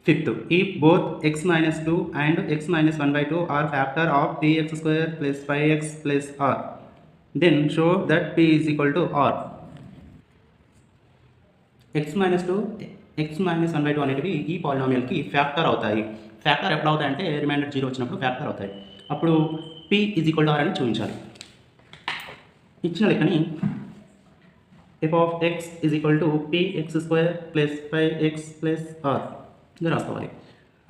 Fifth, if both x minus 2 and x minus 1 by 2 are factor of px square plus 5x plus r, then show that p is equal to r. x minus 2, x minus 1 by 2 అనేటివి ఈ పాలినామియల్కి factor అవుతాయి. Factor ఎప్పుడు అవుతాయంటే reminder 0 వచ్చినప్పుడు factor అవుతాయి. అప్పుడు p is equal to r అని చూపించాలి. ఇచ్చిన లెక్కని f of x is equal to px square plus 5x plus r ఇది రాసుకోవాలి.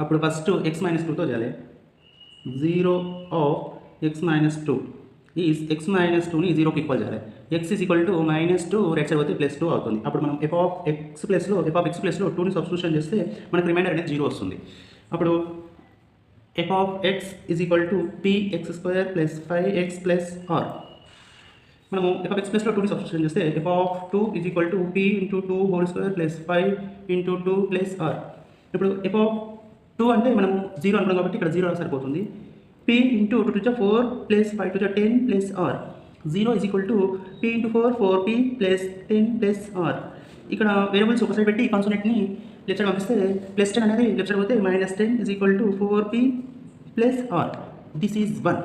అప్పుడు ఫస్ట్ x minus 2తో చేయాలి. 0 of x minus 2 is x minus 2ని 0కి ఈక్వల్ చేయాలి. x is equal to minus 2 right side పోతే ప్లస్ 2 అవుతుంది. అప్పుడు మనం f of x ప్లస్లో 2ని సబ్స్టిట్యూషన్ చేస్తే మనకు రిమైండర్ అనేది 0 వస్తుంది. అప్పుడు f of x is equal to px square plus 5x plus r. మనము f of x ప్లస్లో 2ని సబ్స్టిట్యూషన్ చేస్తే f of 2 is equal to p into 2 whole square plus 5 into 2 plus r. ఇప్పుడు f of 2 అంటే మనము 0 అనుకున్నాం కాబట్టి ఇక్కడ 0 సరిపోతుంది. p into 2 to 4 plus 5 to 10 plus r. 0 is equal to p into 4 4p plus 10 plus r. ఇక్కడ variables ఒక side పెట్టి కాన్సోనెంట్ని లెఫ్ట్ సైడ్ పంపిస్తే ప్లస్ 10 అనేది లెఫ్ట్ సైడ్ పోతే minus 10 is equal to 4p plus r. This is 1.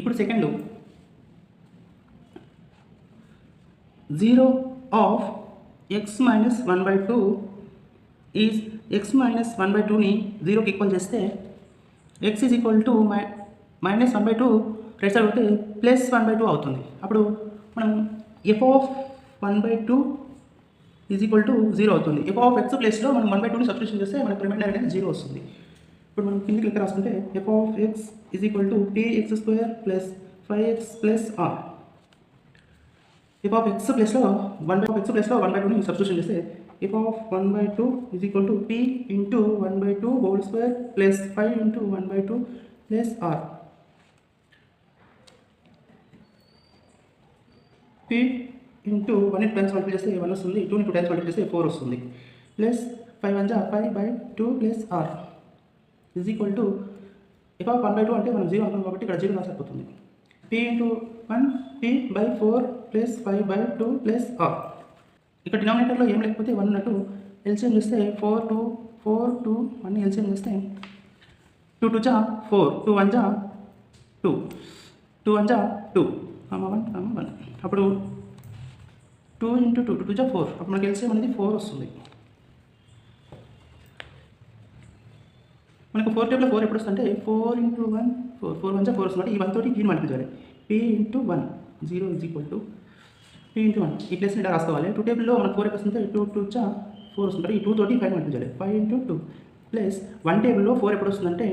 ఇప్పుడు second 0 of x minus 1 by 2 is x minus 1 by 2ని 0కి equal చేస్తే x is equal to minus 1 by 2 right side పోతే plus 1 by 2 అవుతుంది. అప్పుడు మనం f of 1 by 2 is equal to 0 అవుతుంది. f of x ప్లేస్లో మనం 1 by 2ని సబ్స్టిట్యూషన్ చేస్తే మనకు రిమైండర్ అనేది 0 వస్తుంది. ఇప్పుడు మనం కిందికి లెక్క రాసుకుంటే f of x is equal to px square plus 5x plus r. f of x ప్లస్లో 1 by 2ని సబ్స్టిట్యూషన్ చేస్తే f of 1 by 2 is equal to p into 1 by 2 whole square plus 5 into 1 by 2 plus r. p into 1 times multiply చేస్తే 1 వస్తుంది, 2 into times multiply చేస్తే 4 వస్తుంది, plus 5 1 5 by 2 plus r is equal to f of 1 by 2 అంటే మనం 0 అనుకున్నాం కాబట్టి ఇక్కడ 0 రాసరిపోతుంది. p into 1 p by 4 plus 5 by 2 plus r. ఇక్కడ డినామినేటర్లో ఏం లేకపోతే 1 ఉన్నట్టు ఎల్సిఎం చేస్తే 4 2 4 2 1 ఎల్సిఎం చేస్తే 2 2 జా 4 2 1 జా 2 2 1 జా 2 1 1. అప్పుడు 2 into 2 2 జా 4. అప్పుడు మనకి ఎల్సిఎం అనేది 4 వస్తుంది. మనకు 4 టేబుల్లో 4 ఎప్పుడు వస్తుందంటే 4 into 1 4 4 1 జా 4 వస్తుంది. ఈ 1 తోటి దీన్ని మల్టిప్లై చేయాలి. p into 1 0 is equal to p into 1. ఈ ప్లేస్ని ఇలా రాసుకోవాలి. 2 టేబుల్లో మనకు 4 వస్తుంటే 2 2 జా 4 వస్తుంది. ఈ 2 తోటి 5 మల్టిప్లై చేయాలి. 5 into 2 ప్లస్ 1 టేబుల్లో 4 ఎప్పుడు వస్తుందంటే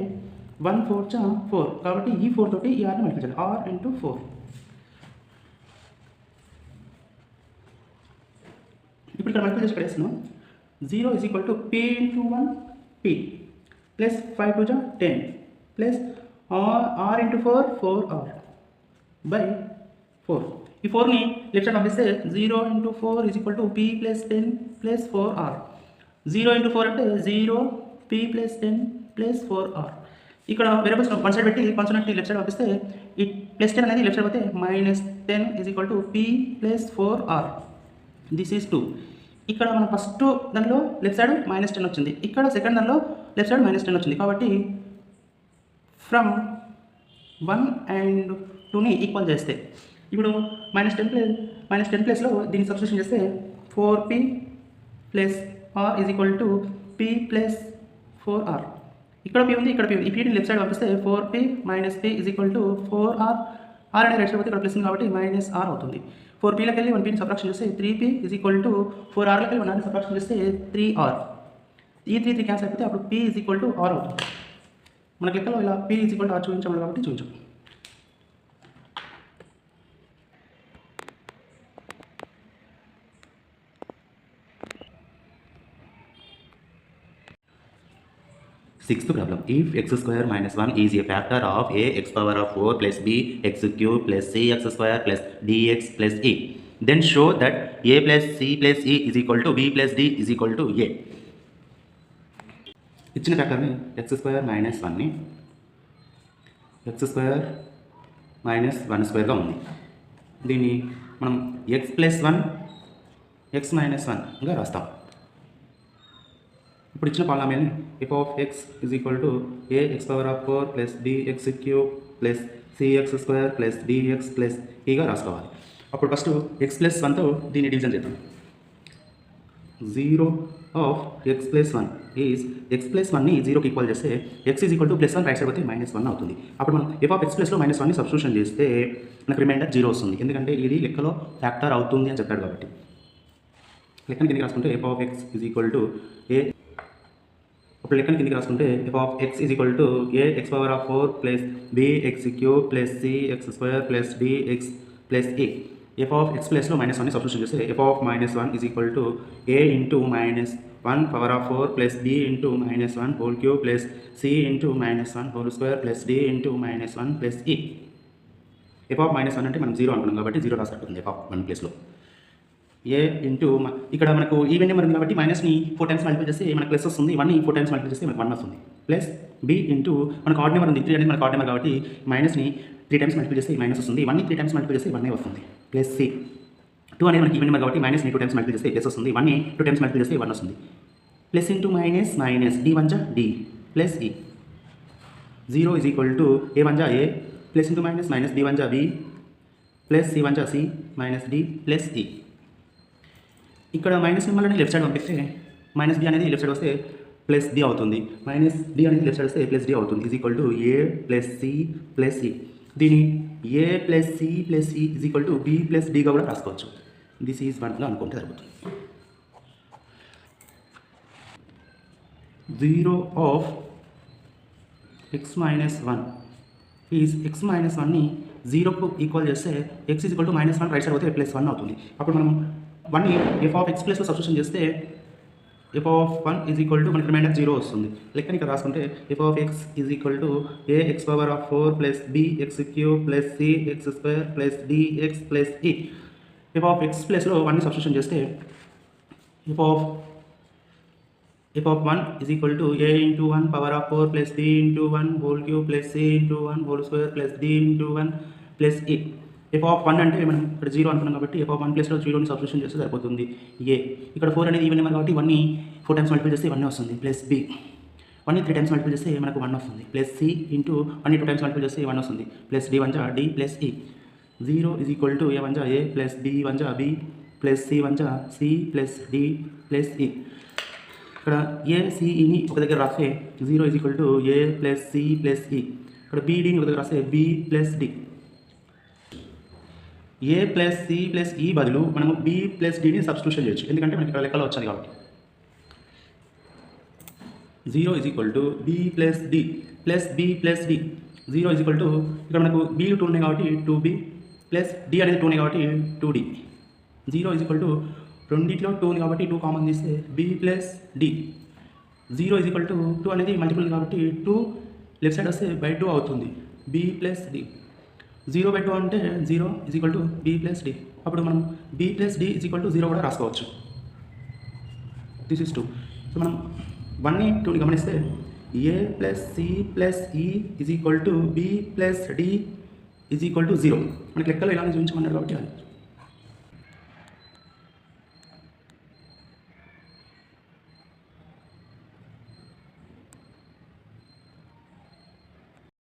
1 4 జా 4. కాబట్టి ఈ 4 తోటి ఈ rని మల్టిప్లై చేయాలి. r into 4. ఇప్పుడు ఇక్కడ మల్టిప్లై చేసి ఇక్కడ వేస్తున్నాం. 0 is equal to p into 1 p plus 5 2 జా 10 plus r into 4 4r by 4. ఈ 4ని లెఫ్ట్ సైడ్ పంపిస్తే 0 into 4 is equal to p plus 10 plus 4r. 0 into 4 అంటే 0 p plus 10 plus 4r. ఇక్కడ వేరియబుల్స్ వన్ సైడ్ పెట్టి కాన్సోనెంట్ని left side పంపిస్తే ఈ plus 10 అనేది left side పోతే minus 10 is equal to p plus 4r. This is 2. ఇక్కడ మన ఫస్ట్ దానిలో లెఫ్ట్ సైడ్ మైనస్ 10 వచ్చింది, ఇక్కడ సెకండ్ దానిలో లెఫ్ట్ సైడ్ మైనస్ 10 వచ్చింది. కాబట్టి ఫ్రమ్ 1 and 2ని ఈక్వల్ చేస్తే ఇప్పుడు మైనస్ 10 ప్లస్లో దీన్ని సబ్స్టిట్యూషన్ చేస్తే 4p plus r is equal to p plus 4r. ఇక్కడ p ఉంది, ఇక్కడ p ఉంది. ఈ pని లెఫ్ట్ సైడ్ పంపిస్తే 4p minus p is equal to 4r. r అనేది రైట్ సైడ్ పోతే ఇక్కడ ప్లస్ ఉంది కాబట్టి మైనస్ r అవుతుంది. 4pలోకి వెళ్ళి 1pని సబ్ట్రాక్షన్ చేస్తే 3p ఈజ్ ఈక్వల్ టు 4rలోకి వెళ్ళి 1rని సబ్ట్రాక్షన్ చేస్తే 3r. ఈ 3 క్యాన్సిల్ అయిపోతే అప్పుడు p is equal to r అవుతుంది. మనకి లెక్కలో ఇలా p is equal to r చూపించాము కాబట్టి చూపించాం. Sixth problem. If x square minus 1 is a factor of a x power of 4 plus b x cube plus c x square plus dx plus e, then show that a plus c plus e is equal to b plus d is equal to a. ఇచ్చిన ఫ్యాక్టర్ని x square minus 1ని x square minus 1 స్క్వేర్గా ఉంది. దీన్ని మనం x plus 1 x minus 1గా రాస్తాం. ఇప్పుడు ఇచ్చిన పాలినామియల్ని F of X is equal to A X power of 4 plus bx cube plus CX square plus dx plus ఈగా రాసుకోవాలి. అప్పుడు ఫస్ట్ ఎక్స్ ప్లస్ 1తో దీన్ని డివిజన్ చేద్దాం. 0 of X plus 1 is X plus 1ని 0కి ఈక్వల్ చేస్తే X is equal to plus 1 right side పోతే -1 అవుతుంది. అప్పుడు మనం ఎఫ్ ఆఫ్ ఎక్స్ ప్లస్లో -1ని సబ్స్టిట్యూషన్ చేస్తే మనకు రిమైండర్ 0 వస్తుంది. ఎందుకంటే ఇది లెక్కలో ఫ్యాక్టర్ అవుతుంది అని చెప్పాడు కాబట్టి. లెక్కని కిందకి రాసుకుంటే F of X is equal to A, అప్పుడు లెక్కని కిందకి రాసుకుంటే F of X is equal to A X power of 4 plus bx cube plus CX square plus dx plus A. F of X ప్లస్లో -1ని సబ్స్టిట్యూషన్ చేస్తే F of -1 is equal to A into -1 power of 4 plus B into -1 whole cube plus C into -1 whole square plus D into -1 plus E. F of -1 అంటే మనం 0 అనుకున్నాం కాబట్టి 0 రాసుకుంటుంది F of 1 ప్లేస్లో. ఏ into ఇక్కడ మనకు ఈవెన్ నెంబర్ ఉంది కాబట్టి మైనస్ని 4 times multiply చేస్తే మనకు ప్లస్ వస్తుంది. 1ని 4 టైమ్స్ మల్టిప్లై చేస్తే మనకు 1 వస్తుంది. ప్లస్ బి ఇంటూ మనకు ఆడ్ నెంబర్ ఉంది, 3 అనేది మనకు ఆడ్ నెంబర్ కాబట్టి మైనస్ని 3 టైమ్స్ మల్టిప్లై చేస్తే మైనస్ వస్తుంది. 1ని 3 టైమ్స్ మల్టిప్లై చేస్తే 1 వస్తుంది. ప్లస్ సి 2 అనేది మనకి ఈవెన్ నెంబర్ కాబట్టి మైనస్ని 2 టైమ్స్ మల్టిప్లై చేస్తే ప్లస్ వస్తుంది. 1ని 2 టైమ్స్ మల్టిప్లై చేస్తే 1 వస్తుంది. Plus into minus minus D 1 జా డి ప్లస్ ఈ. 0 ఈజ్ ఈక్వల్ టు ఏ 1 జా A plus into minus minus B 1 జా బి ప్లస్ సి 1 జా C minus D plus E. ఇక్కడ మైనస్ నెంబర్ని లెఫ్ట్ సైడ్ పంపిస్తే మైనస్ బి అనేది లెఫ్ట్ సైడ్ వస్తే ప్లస్ డి అవుతుంది. మైనస్ డి అనేది లెఫ్ట్ సైడ్ వస్తే ప్లస్ డి అవుతుంది. Is equal to A plus C plus E. దీని A plus C plus E is equal to B plus డిగా కూడా రాసుకోవచ్చు. దిస్ ఈజ్ 1గా అనుకుంటే సరిపోతుంది. 0 of X minus 1 is X minus 1ని 0కు ఈక్వల్ చేస్తే X is equal to -1 right side పోతే ప్లస్ 1 అవుతుంది. అప్పుడు మనం 1ని ఎఫ్ ఆఫ్ ఎక్స్ ప్లస్లో సబ్స్టిట్యూషన్ చేస్తే F of 1 is equal to మనకి రిమైండర్ 0 వస్తుంది. లెక్కని ఇక్కడ రాసుకుంటే F of X is equal to A X power of 4 plus bx cube plus CX square plus dx plus E. F of X ప్లస్లో 1ని substitution చేస్తే F of 1 is equal to A into 1 power of 4 plus B into 1 whole cube plus C into 1 whole square plus D into 1 plus E. F of 1 అంటే మనం ఇక్కడ 0 అనుకున్నాం కాబట్టి F of 1 ప్లస్లో 0ని substitution చేస్తే సరిపోతుంది. ఏ ఇక్కడ 4 అనేది ఈవెన్ నెంబర్ కాబట్టి 1ని 4 టైమ్స్ మల్టిప్లై చేస్తే 1 వస్తుంది. ప్లస్ బి 1ని 3 టైమ్స్ మల్టిప్లై చేస్తే మనకు 1 వస్తుంది. ప్లస్ సి ఇంటూ 1ని 2 టైమ్స్ మల్టిప్లై చేస్తే 1 వస్తుంది. ప్లస్ డి 1 జా డి ప్లస్ ఈ. 0 ఈజ్ ఈక్వల్ టు ఏ 1 జా ఏ ప్లస్ బి 1 జా బి ప్లస్ సి 1 జా C plus D plus E. ఇక్కడ ఏ సిఈని ఒక దగ్గర రాస్తే 0 is equal to A plus C plus E. ఇక్కడ బీడీని ఒక దగ్గర రాస్తే B plus D. A plus C plus E బదులు మనము బి ప్లస్ డిని సబ్స్టిట్యూషన్ చేయొచ్చు, ఎందుకంటే మనకి ఇక్కడ లెక్కలో వచ్చాయి కాబట్టి. 0 is equal to B plus D plus B plus D. 0 is equal to ఇక్కడ మనకు బీలు 2 ఉన్నాయి కాబట్టి 2b ప్లస్ డి అనేది 2 ఉన్నాయి కాబట్టి 2d. 0 ఈజ్ ఈక్వల్ టు రెండిట్లో 2 ఉంది కాబట్టి 2 కామన్ తీస్తే B plus D. 0 is equal to 2 అనేది మల్టిపుల్ కాబట్టి 2 లెఫ్ట్ సైడ్ వస్తే బై 2 అవుతుంది. B plus D. 0/2 అంటే 0 is equal to B plus D. అప్పుడు మనం B plus D is equal to 0 కూడా రాసుకోవచ్చు. This is 2. సో మనం 1ని 2ని గమనిస్తే A plus C plus E is equal to B plus D is equal to 0. మనకి లెక్కలో ఇలానే చూపించమన్నాడు కాబట్టి అది